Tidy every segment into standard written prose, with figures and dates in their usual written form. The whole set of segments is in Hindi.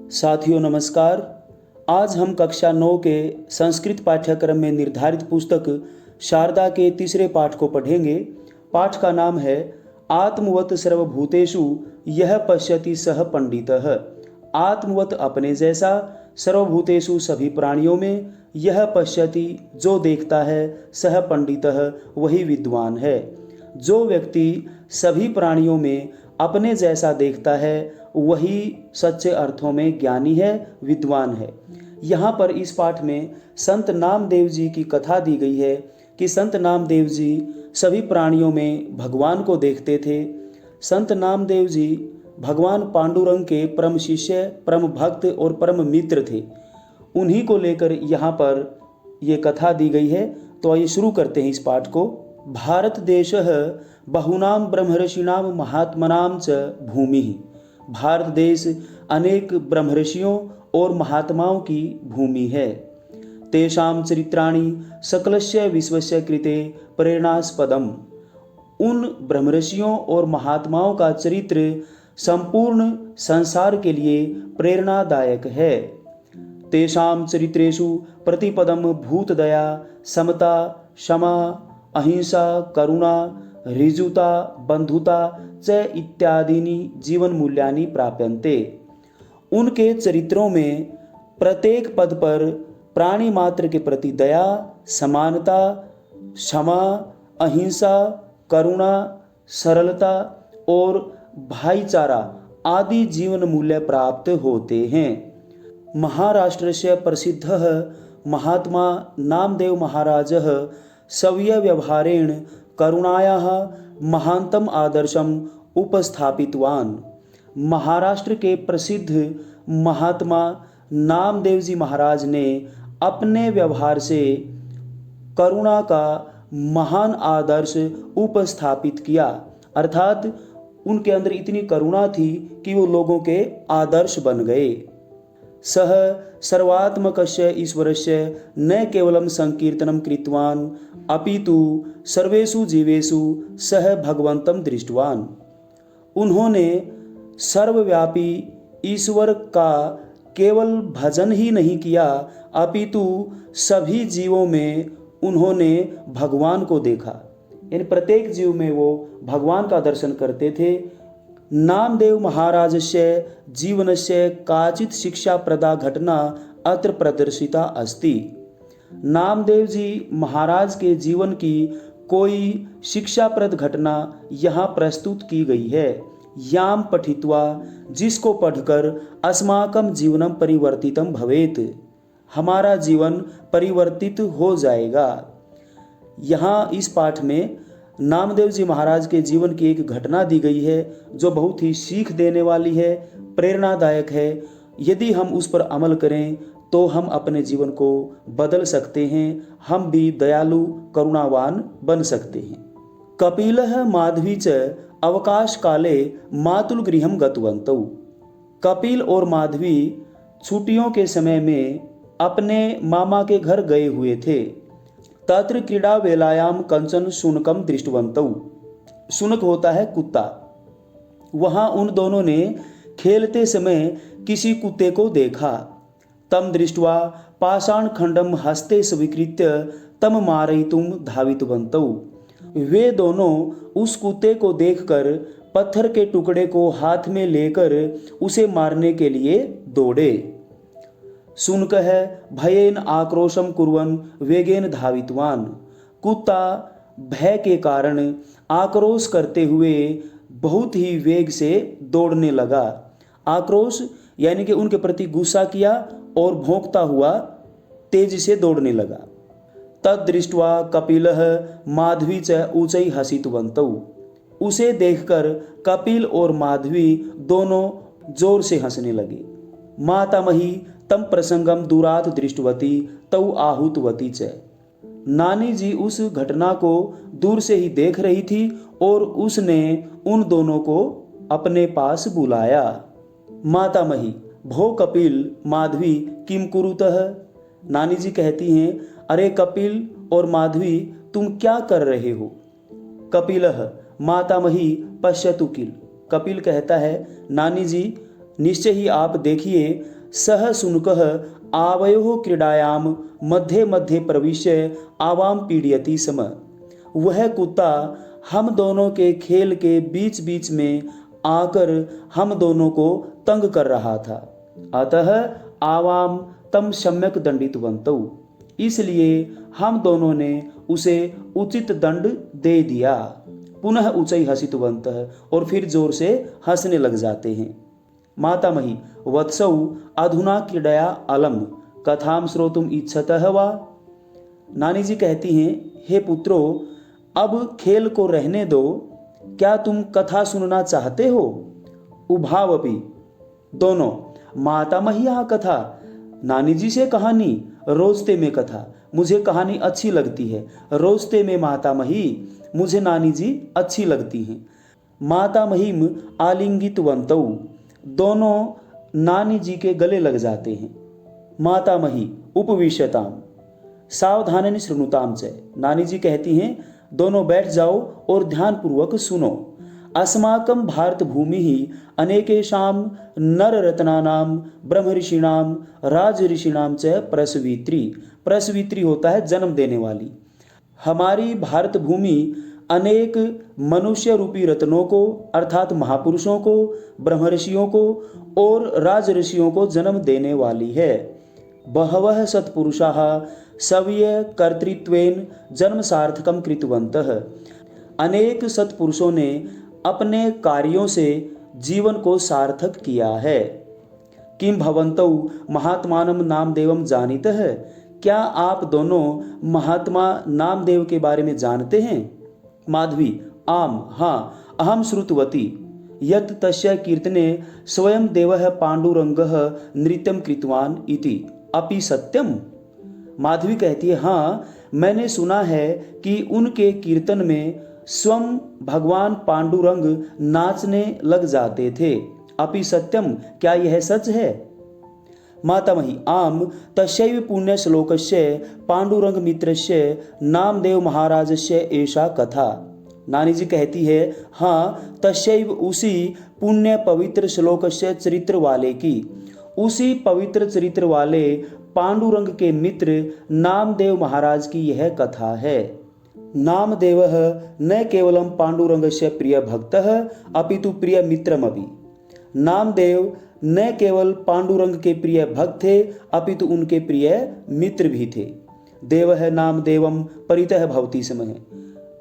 साथियों नमस्कार। आज हम कक्षा 9 के संस्कृत पाठ्यक्रम में निर्धारित पुस्तक शारदा के तीसरे पाठ को पढ़ेंगे। पाठ का नाम है आत्मवत सर्वभूतेषु यह पश्यति सह पंडितः। आत्मवत अपने जैसा, सर्वभूतेषु सभी प्राणियों में, यह पश्यति जो देखता है, सह पंडितः वही विद्वान है। जो व्यक्ति सभी प्राणियों में अपने जैसा देखता है वही सच्चे अर्थों में ज्ञानी है, विद्वान है। यहाँ पर इस पाठ में संत नामदेव जी की कथा दी गई है कि संत नामदेव जी सभी प्राणियों में भगवान को देखते थे। संत नामदेव जी भगवान पांडुरंग के परम शिष्य, परम भक्त और परम मित्र थे। उन्हीं को लेकर यहाँ पर ये कथा दी गई है। तो आइए शुरू करते हैं इस पाठ को। भारत देशः बहुनाम ब्रह्मर्षिणाम महात्मनाम च भूमि। भारत देश अनेक ब्रह्मर्षियों और महात्माओं की भूमि है। तेषां चरित्राणि सकलस्य विश्वस्य कृते प्रेरणास्पदम। उन ब्रह्मर्षियों और महात्माओं का चरित्र संपूर्ण संसार के लिए प्रेरणादायक है। तेषां चरित्रेषु प्रतिपदम भूतदया, समता, क्षमा, अहिंसा, करुणा, ऋजुता, बंधुता च इत्यादीनि जीवन मूल्यानि प्राप्यन्ते। उनके चरित्रों में प्रत्येक पद पर प्राणी मात्र के प्रति दया, समानता, क्षमा, अहिंसा, करुणा, सरलता और भाईचारा आदि जीवन मूल्य प्राप्त होते हैं। महाराष्ट्रस्य प्रसिद्धः महात्मा नामदेव महाराजः स्वीय व्यवहारेण करुणायाः महानतम आदर्शम उपस्थापितवान्। महाराष्ट्र के प्रसिद्ध महात्मा नामदेव जी महाराज ने अपने व्यवहार से करुणा का महान आदर्श उपस्थापित किया। अर्थात उनके अंदर इतनी करुणा थी कि वो लोगों के आदर्श बन गए। सह सर्वात्मकस्य ईश्वरस्य न केवलं संकीर्तनं कृतवान् अपितु सर्वेषु जीवेषु सह भगवन्तं दृष्टवान्। उन्होंने सर्वव्यापी ईश्वर का केवल भजन ही नहीं किया अपितु सभी जीवों में उन्होंने भगवान को देखा। यानी प्रत्येक जीव में वो भगवान का दर्शन करते थे। नामदेव महाराजस्य जीवनस्य काचित् शिक्षाप्रदा घटना अत्र प्रदर्शिता अस्ति। नामदेव जी महाराज के जीवन की कोई शिक्षाप्रद घटना यहाँ प्रस्तुत की गई है। याम पठित्वा, जिसको पढ़कर अस्माकं जीवनम परिवर्तितम भवेत, हमारा जीवन परिवर्तित हो जाएगा। यहाँ इस पाठ में नामदेव जी महाराज के जीवन की एक घटना दी गई है जो बहुत ही सीख देने वाली है, प्रेरणादायक है। यदि हम उस पर अमल करें तो हम अपने जीवन को बदल सकते हैं, हम भी दयालु करुणावान बन सकते हैं। कपिलः माधवी च अवकाश काले मातुल गृहम गतवन्तौ। कपिल और माधवी छुट्टियों के समय में अपने मामा के घर गए हुए थे। तत्र क्रीड़ा वेलायाम कंचन शुनकम दृष्टवन्तौ। शुनक होता है कुत्ता। वहां उन दोनों ने खेलते समय किसी कुत्ते को देखा। तम दृष्ट्वा पाषाण खंडम हस्ते स्वीकृत्य तम मारयितुम धावितवन्तौ। वे दोनों उस कुत्ते को देखकर पत्थर के टुकड़े को हाथ में लेकर उसे मारने के लिए दौड़े। शुनकः भयेन आक्रोशम कुर्वन् वेगेन धावितवान्। कुत्ता भय के कारण आक्रोश करते हुए बहुत ही वेग से दौड़ने लगा। आक्रोश यानी कि उनके प्रति गुस्सा किया और भौंकता हुआ तेजी से दौड़ने लगा। तद्दृष्ट्वा कपिलः माधवी च ऊँचै हसितवन्तौ। उसे देखकर कपिल और माधवी दोनों जोर से हंसने लगे। मातामही तम प्रसंगम दूरात दृष्टवती तौ आहूतवती च। नानी जी उस घटना को दूर से ही देख रही थी और उसने उन दोनों को अपने पास बुलाया। मातामही भो कपिल माधवी किम कुरुतः। नानी जी कहती हैं, अरे कपिल और माधवी तुम क्या कर रहे हो। कपिलः मातामही पश्यतु किल। कपिल कहता है, नानी जी निश्चय ही आप देखिए सह शुनकः आवयोः क्रीडायां मध्ये मध्ये प्रविश्य आवां पीडयति स्म। वह कुत्ता हम दोनों के खेल के बीच बीच में आकर हम दोनों को तंग कर रहा था। अतः आवाम तम सम्यक दंडितवन्तौ, इसलिए हम दोनों ने उसे उचित दंड दे दिया। पुनः उच्चै हसितवन्तः, और फिर जोर से हंसने लग जाते हैं। मातामही वत्सौ अधुना क्रीडया अलम कथाम श्रोतुम इच्छतः वा। नानी जी कहती हैं, हे पुत्रो, अब खेल को रहने दो, क्या तुम कथा सुनना चाहते हो? उभावपि, दोनों। मातामही कथा, नानी जी से कहानी, रोजते में कथा, मुझे कहानी अच्छी लगती है। रोजते में मातामही, मुझे नानी जी अच्छी लगती हैं। मातामहीम आलिंगितवन्तौ, दोनों नानी जी के गले लग जाते हैं। मातामही उपविश्यताम सावधानेन शृणुताम च, नानी जी कहती हैं, दोनों बैठ जाओ और ध्यानपूर्वक सुनो। अस्माकं भारत भूमि ही अनेकेषां नर रत्नानां ब्रह्म ऋषिणां राज ऋषिणां च प्रसवित्री। प्रसवित्री होता है जन्म देने वाली। हमारी भारत भूमि अनेक मनुष्य रूपी रत्नों को अर्थात महापुरुषों को, ब्रह्म ऋषियों को और राज ऋषियों को जन्म देने वाली है। बहवः सत्पुरुषाः स्वीय कर्तृत्वेन जन्म सार्थकम कृतवन्तः, अनेक सत्पुरुषों ने अपने कार्यों से जीवन को सार्थक किया है। किम भवन्तौ महात्मानं नामदेवम जानीतः, क्या आप दोनों महात्मा नामदेव के बारे में जानते हैं? माधवी आम, हाँ, अहम श्रुतवती यत् तस्य कीर्तने स्वयं देवः पांडुरंगः नृत्यं कृतवान् इति, अपि सत्यम। माधवी कहती है, हाँ, मैंने सुना है कि उनके कीर्तन में स्वयं भगवान पांडुरंग नाचने लग जाते थे। अपि सत्यम, क्या यह सच है? मातामही आम, तस्यैव पुण्य श्लोकस्य पांडुरंग मित्रस्य नामदेव महाराजस्य एषा कथा। नानी जी कहती है, हाँ, तस्यैव, उसी पुण्य पवित्र श्लोकस्य चरित्र वाले की, उसी पवित्र चरित्र वाले पांडुरंग के मित्र नामदेव महाराज की यह कथा है। नामदेवः न केवलं पांडुरंगस्य प्रिय भक्तः अपितु प्रिय मित्रमपि। नामदेव न केवल पांडुरंग के प्रिय भक्त थे अपितु उनके प्रिय मित्र भी थे। देवः नामदेवम परितः भवति स्म,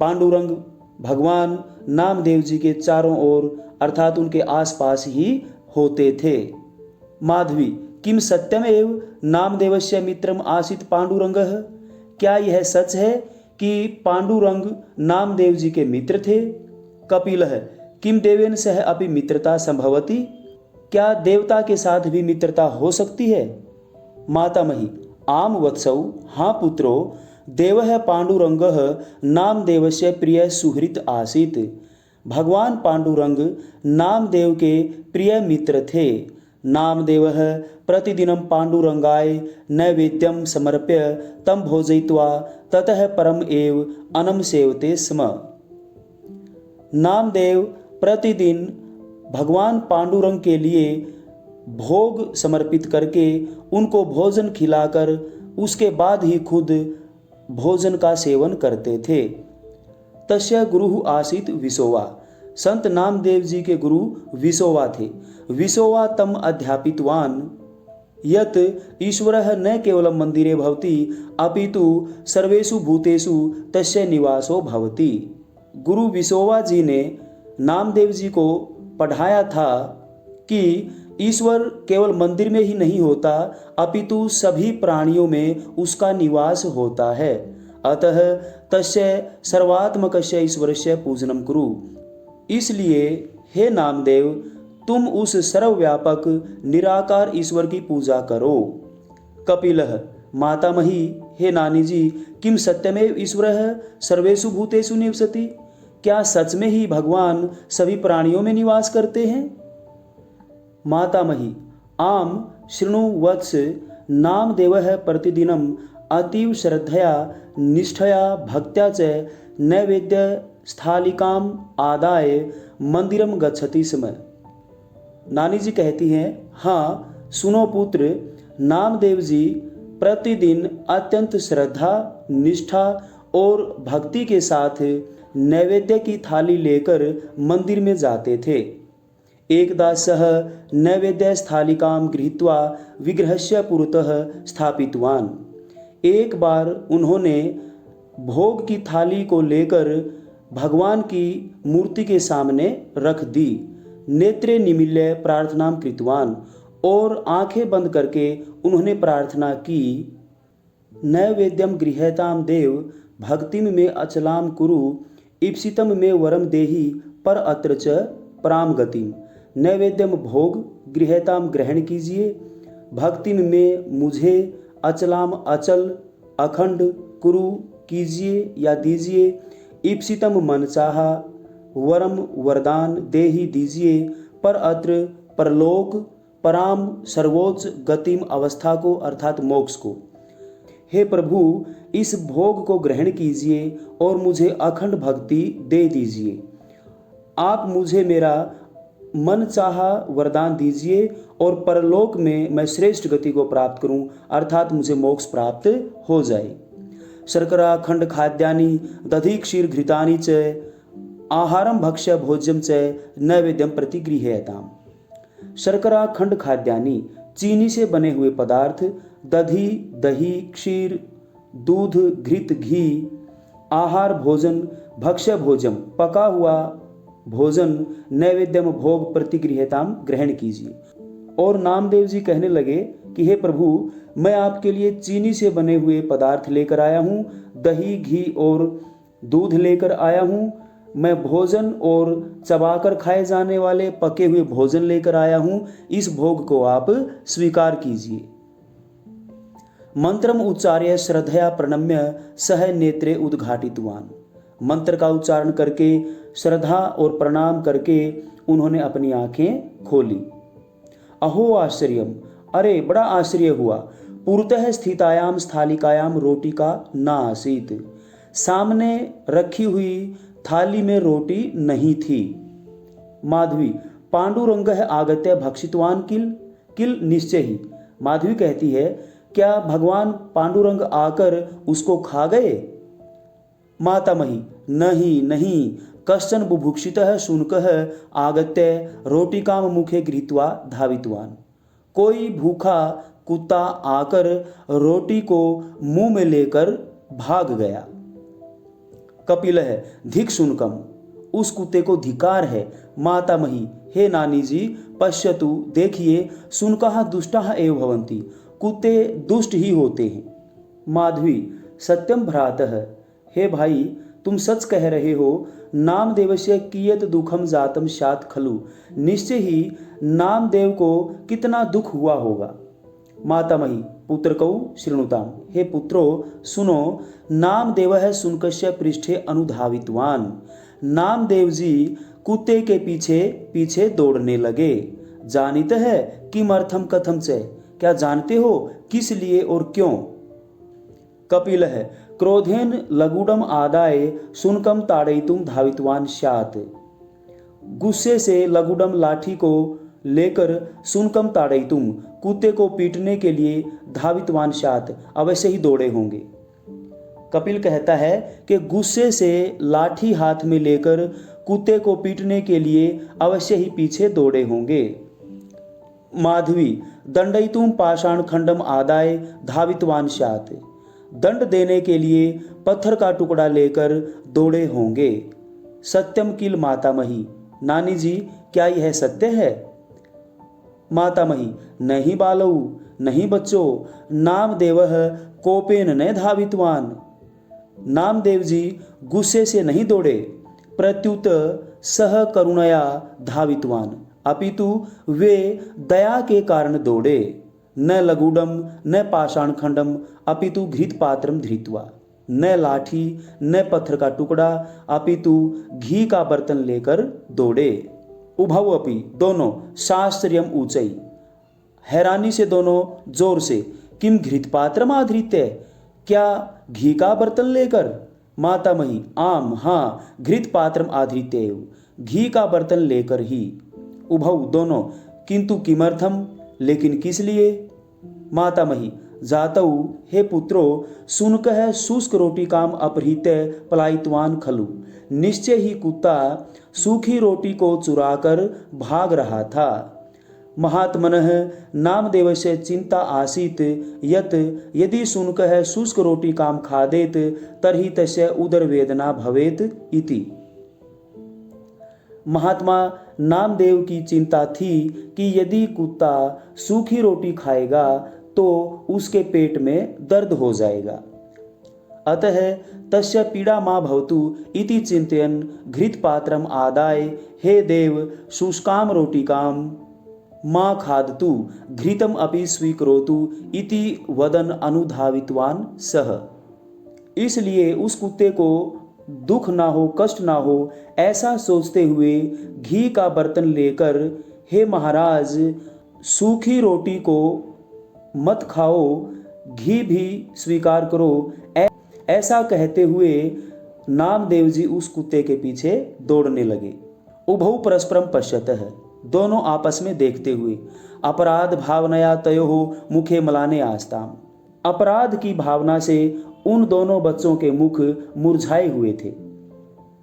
पांडुरंग भगवान नामदेव जी के चारों ओर अर्थात उनके आसपास ही होते थे। माधवी किम सत्यमेव नामदेवस्य मित्रम आसीत् पांडुरंगः, क्या यह सच है कि पांडुरंग नामदेव जी के मित्र थे? कपिलः किम देवेन सह अपि मित्रता संभवति, क्या देवता के साथ भी मित्रता हो सकती है? मातामही आम वत्सौ, हाँ पुत्रो, देवः पांडुरंगः नामदेवस्य प्रिय सुहृत आसीत्। भगवान पांडुरंग नामदेव के प्रिय मित्र थे। नामदेवः प्रतिदिनं पांडुरंगाय नैवेद्यं समर्प्य तं भोजयित्वा ततः परम एव अनम सेवते स्म। नामदेव प्रतिदिन भगवान पांडुरंग के लिए भोग समर्पित करके उनको भोजन खिलाकर उसके बाद ही खुद भोजन का सेवन करते थे। तस्य गुरु आसीत् विसोवा, संत नामदेव जी के गुरु विसोवा थे। विसोवा तम अध्यापितवान् यत् ईश्वरः न केवलं मंदिरे भवति अपितु सर्वेषु भूतेषु तस्य निवासो भवति। गुरु विसोवा जी ने नामदेव जी को पढ़ाया था कि ईश्वर केवल मंदिर में ही नहीं होता अपितु सभी प्राणियों में उसका निवास होता है। अतः तस्य सर्वात्मकस्य ईश्वरस्य पूजनम कुरु, इसलिए हे नामदेव, तुम उस सर्वव्यापक निराकार ईश्वर की पूजा करो। कपिलः मातामही, हे नानी जी, किम सत्यमेव ईश्वरः सर्वेषु भूतेषु निवसति, क्या सच में ही भगवान सभी प्राणियों में निवास करते हैं? मातामही आम शृणु वत्स, नामदेवः प्रतिदिनम् अतीव श्रद्धया निष्ठया भक्त्या च नैवेद्य स्थालिकाम आदाय मंदिरम गच्छति स्म। नानी जी कहती हैं, हाँ, सुनो पुत्र, नामदेव जी प्रतिदिन अत्यंत श्रद्धा, निष्ठा और भक्ति के साथ नैवेद्य की थाली लेकर मंदिर में जाते थे। एकदा सः नैवेद्यस्थालिकां गृहीत्वा विग्रहस्य पुरतः स्थापितवान्। एक बार उन्होंने भोग की थाली को लेकर भगवान की मूर्ति के सामने रख दी। नेत्रे निमील्य प्रार्थना कृतवान, और आंखें बंद करके उन्होंने प्रार्थना की, नैवेद्यम गृह्यताम देव भक्तिम में अचलाम कुरु, ईप्सितम में वरम देहि पर अत्र च पराम गतिम। नैवेद्यम भोग गृह्यताम ग्रहण कीजिए, भक्तिम में मुझे अचलाम अचल अखंड कुरु कीजिए या दीजिए, ईप्सितम मन चाहा वरम वरदान देहि दीजिए, पर अत्र परलोक पराम सर्वोच्च गतिम अवस्था को अर्थात मोक्ष को। हे प्रभु, इस भोग को ग्रहण कीजिए और मुझे अखंड भक्ति दे दीजिए। आप मुझे मेरा मन चाहा वरदान दीजिए और परलोक में मैं श्रेष्ठ गति को प्राप्त करूं, अर्थात मुझे मोक्ष प्राप्त हो जाए। शर्करा खंड खाद्यानि दधि क्षीर घृतानि च आहारम भक्ष्य भोज्यम च नैवेद्यम प्रतिगृह्यताम। शर्करा खंड खाद्यानि चीनी से बने हुए पदार्थ, दधि दही, क्षीर दूध, घृत घी, आहार भोजन, भक्ष्य भोजन पका हुआ भोजन, नैवेद्यम भोग प्रतिगृह्यताम ग्रहण कीजिए। और नामदेव जी कहने लगे कि हे प्रभु, मैं आपके लिए चीनी से बने हुए पदार्थ लेकर आया हूँ, दही घी और दूध लेकर आया हूँ, मैं भोजन और चबाकर खाए जाने वाले पके हुए भोजन लेकर आया हूँ, इस भोग को आप स्वीकार कीजिए। मंत्रम उच्चार्य श्रद्धया प्रणम्य सह नेत्रे उद्घाटितवान। मंत्र का उच्चारण करके श्रद्धा और प्रणाम करके उन्होंने अपनी आंखें खोली। अहो आश्चर्यम, अरे बड़ा आश्चर्य हुआ। पुरतः स्थितायाम स्थालिकायाम रोटी का न आसीत। सामने रखी हुई थाली में रोटी नहीं थी। माधवी, पांडुरंग आगत्य भक्षितवान किल किल निश्चय ही। माधवी कहती है, क्या भगवान पांडुरंग आकर उसको खा गए? मातामही, नहीं नहीं, कश्चन बुभुक्षितः शुनकः आगत्य रोटिकाम मुखे गृहीत्वा धावितवान। कोई भूखा कुत्ता आकर रोटी को मुंह में लेकर भाग गया। कपिल है, धिक शुनकम, उस कुत्ते को धिकार है। मातामही, हे नानी जी, पश्यतु, देखिए, शुनकः दुष्टः एव भवन्ति, कुत्ते दुष्ट ही होते हैं। माधवी, सत्यम भ्रातः, हे भाई, तुम सच कह रहे हो। नामदेवस्य कियत दुखम जातम स्यात् खलु, निश्चय ही नामदेव को कितना दुख हुआ होगा। मातामही, पुत्रकौ शृणुताम, हे पुत्रो सुनो, नामदेवः शुनकस्य पृष्ठे अनुधावितवान। नामदेव जी कुत्ते के पीछे पीछे दौड़ने लगे। जानित है किमर्थम कथम च, क्या जानते हो किस लिए और क्यों? कपिल है, क्रोधेन लगुडम आदाय शुनकम ताड़यितुम धावितवान स्यात्। गुस्से से लगुडम लाठी को लेकर शुनकम ताड़यितुम कुत्ते को पीटने के लिए धावितवान स्यात् अवश्य ही दौड़े होंगे। कपिल कहता है कि गुस्से से लाठी हाथ में लेकर कुत्ते को पीटने के लिए अवश्य ही पीछे दौड़े होंगे। माधवी, दंडयितुम पाषाण खंडम आदाय धावितवान स्यात्। दंड देने के लिए पत्थर का टुकड़ा लेकर दौड़े होंगे। सत्यम किल मातामही, नानी जी, क्या यह सत्य है? मातामही, नहीं बालऊ, नहीं बच्चों, नामदेवः कोपेन न धावितवान। नामदेव जी गुस्से से नहीं दौड़े, प्रत्युत सह करुणया धावितवान, अपितु वे दया के कारण दौड़े। न लगुडम न पाषाण खंडम अपितु घृत पात्रम धृत्वा। न लाठी न पत्थर का टुकड़ा अपितु घी का बर्तन लेकर दौड़े। उभव अपि, दोनों, शास्त्रियम ऊंचाई, हैरानी से दोनों जोर से, किम घृत पात्रम आधृत्य, क्या घी का बर्तन लेकर? मातामही, आम, हाँ, घृत पात्रम आधृत्य, घी का बर्तन लेकर ही। उभव, दोनों, किंतु किमर्थम, लेकिन किस लिए? मातामही, जातौ हे पुत्रो, सुनकह शुष्क रोटी काम अपहृत पलायितवान खलु। निश्चय ही कुत्ता सूखी रोटी को चुराकर भाग रहा था। महात्मनः नामदेवस्य चिंता आसीत् यत् यदि शुनकः शुष्क रोटी काम खादेत तर्हि तस्य उदरवेदना भवेत इति। महात्मा नामदेव की चिंता थी कि यदि कुत्ता सूखी रोटी खाएगा तो उसके पेट में दर्द हो जाएगा। अतः तस्य पीड़ा मा भवतु इति चिंतयन् घृतपात्रम् आदाय हे देव शुष्कां रोटिकां मा खादतु घृतम अपि स्वीकरोतु इति वदन अनुधावितवान सह। इसलिए उस कुत्ते को दुख ना हो, कष्ट ना हो, ऐसा सोचते हुए घी का बर्तन लेकर, हे महाराज सूखी रोटी को मत खाओ, घी भी स्वीकार करो, ऐसा कहते हुए नामदेव जी उस कुत्ते के पीछे दौड़ने लगे। उभौ परस्परम पश्यतः, दोनों आपस में देखते हुए। अपराध भावनया तयोः मुखे मलाने आस्ताम, अपराध की भावना से उन दोनों बच्चों के मुख मुरझाए हुए थे।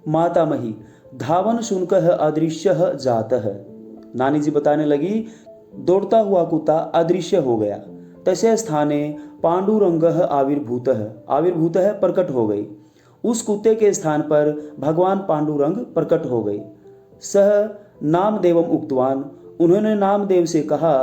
मातामही, धावन शुनकः अदृश्यः जातः, नानी जी बताने लगी, दौड़ता हुआ कुत्ता अदृश्य हो गया। तस्य स्थाने पांडुरंगः आविर्भूतः, आविर्भूतः प्रकट हो गई। उस कुत्ते के स्थान पर भगवान पांडुरंग प्रकट हो गए। सह नामदेवम उक्तवान, उन्होंने नामदेव से कहा,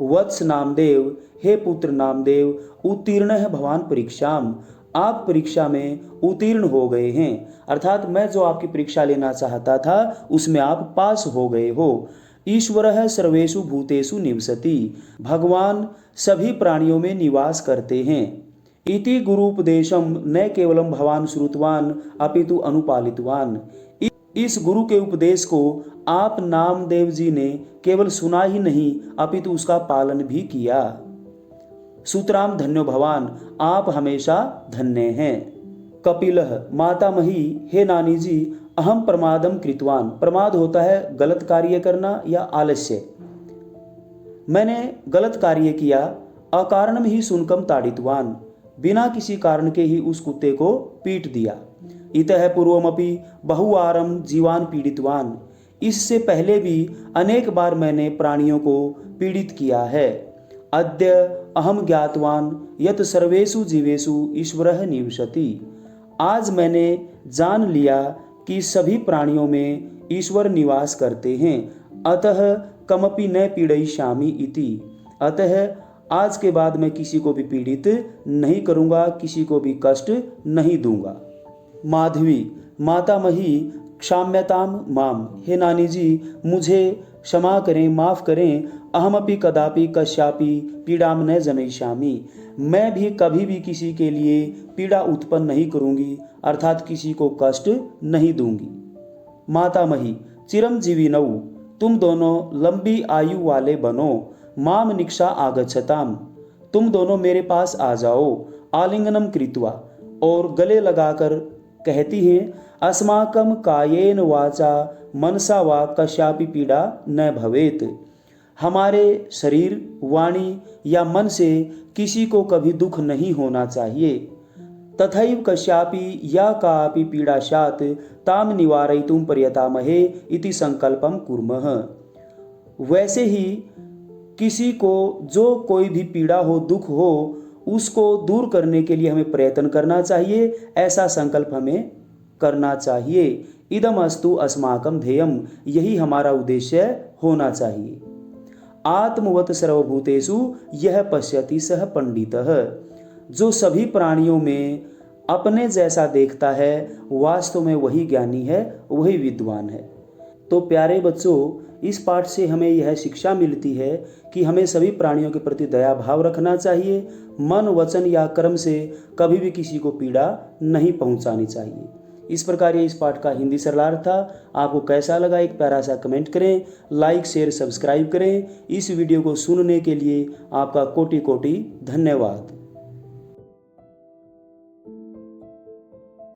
वत्स नामदेव, हे पुत्र नामदेव, उत्तीर्ण है भगवान परीक्षाम, आप परीक्षा में उत्तीर्ण हो गए हैं। अर्थात मैं जो आपकी परीक्षा लेना चाहता था उसमें आप पास हो गए हो। ईश्वरः सर्वेषु भूतेषु निवसति, भगवान सभी प्राणियों में निवास करते हैं। इति गुरुपदेशम न केवलम भगवान श्रुतवान अपितु अनुपालितवान, इस गुरु के उपदेश को आप नामदेव जी ने केवल सुना ही नहीं अपितु उसका पालन भी किया। सुतराम धन्यो भवान, आप हमेशा धन्य हैं। कपिलः, मातामही, हे नानी जी, अहम प्रमादम कृतवान, प्रमाद होता है गलत कार्य करना या आलस्य। मैंने गलत कार्य किया। अकारणम ही सुनकम ताड़ितवान, बिना किसी कारण के ही उस कुत्ते को पीट दिया। इतः पूर्वमपि बहुवारम जीवान पीड़ितवान, इससे पहले भी अनेक बार मैंने प्राणियों को पीड़ित किया है। अद्य अहम ज्ञातवान यत सर्वेषु जीवेषु ईश्वरः निवसति, आज मैंने जान लिया कि सभी प्राणियों में ईश्वर निवास करते हैं। अतः कमपि न पीड़यिष्यामि इति, अतः आज के बाद मैं किसी को भी पीड़ित नहीं करूंगा, किसी को भी कष्ट नहीं दूंगा। माधवी, मातामही, क्षाम्यताम माम, हे नानी जी, मुझे क्षमा करें, माफ करें। अहमपि कदापि कश्यापि पीड़ाम न जनयिष्यामि, मैं भी कभी भी किसी के लिए पीड़ा उत्पन्न नहीं करूंगी, अर्थात किसी को कष्ट नहीं दूंगी। मातामही, चिरंजीविनौ, तुम दोनों लंबी आयु वाले बनो। माम निक्षा आगच्छताम, तुम दोनों मेरे पास आ जाओ। आलिंगनम कृत्वा, और गले लगाकर कहती हैं, अस्माकं कायेन वाचा मनसा वा कश्यापि पीड़ा न भवेत, हमारे शरीर, वाणी या मन से किसी को कभी दुख नहीं होना चाहिए। तथैव कश्यापि या कापि पीड़ा स्यात् ताम निवारयितुं प्रयतामहे इति संकल्पम कुर्मः, वैसे ही किसी को जो कोई भी पीड़ा हो, दुख हो, उसको दूर करने के लिए हमें प्रयत्न करना चाहिए, ऐसा संकल्प हमें करना चाहिए। इदम अस्तु अस्माकं ध्येयम, यही हमारा उद्देश्य होना चाहिए। आत्मवत सर्वभूतेषु यह पश्यति सह पंडितः, जो सभी प्राणियों में अपने जैसा देखता है वास्तव में वही ज्ञानी है, वही विद्वान है। तो प्यारे बच्चों, इस पाठ से हमें यह शिक्षा मिलती है कि हमें सभी प्राणियों के प्रति दया भाव रखना चाहिए, मन, वचन या कर्म से कभी भी किसी को पीड़ा नहीं पहुंचानी चाहिए। इस प्रकार ये इस पाठ का हिंदी सरलार्थ था। आपको कैसा लगा एक प्यारा सा कमेंट करें, लाइक शेयर सब्सक्राइब करें। इस वीडियो को सुनने के लिए आपका कोटि कोटि धन्यवाद।